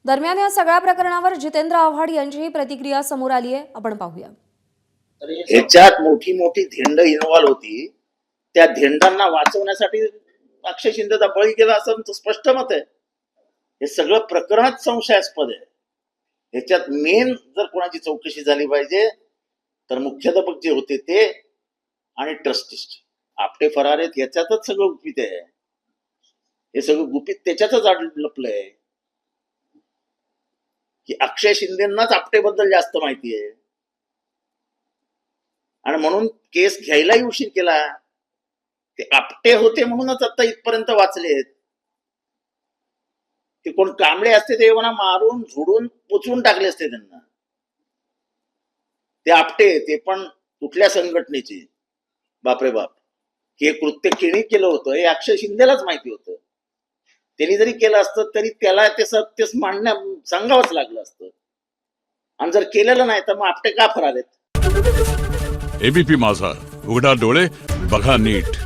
दरम्यान या सगळ्या प्रकरणावर जितेंद्र आव्हाड यांचीही प्रतिक्रिया समोर आली आहे, आपण पाहूया. ह्याच्यात मोठी मोठी धेंड इन्व्हॉल्व होती. त्या धेंडांना वाचवण्यासाठी अक्षय शिंदेचा बळी गेला असं आमचं स्पष्ट मत आहे. हे सगळं प्रकरणच संशयास्पद आहे. ह्याच्यात मेन जर कोणाची चौकशी झाली पाहिजे तर मुख्याध्यापक जे होते ते आणि ट्रस्टिस्ट आपटे फरार आहेत. याच्यातच सगळं गुपित आहे. हे सगळं गुपित त्याच्यातच लपलंय की अक्षय शिंदेनाच आपटेबद्दल जास्त माहिती आहे आणि म्हणून केस घ्यायलाही उशीर केला. ते आपटे होते म्हणूनच आता इथपर्यंत वाचलेत. ते कोण कांबळे असते ते म्हणा मारून झोडून पुचवून टाकले असते त्यांना. ते आपटे ते पण कुठल्या संघटनेचे बापरे बाप. हे कृत्य केणी केलं होतं हे अक्षय शिंदेलाच माहिती होतं. त्यांनी जरी केलं असतं तरी त्याला ते सत्य सांगावंच लागलं असतं. आणि जर केलेलं नाही तर मग आपटे का फरार आहेत. एबीपी माझा, उघडा डोळे बघा नीट.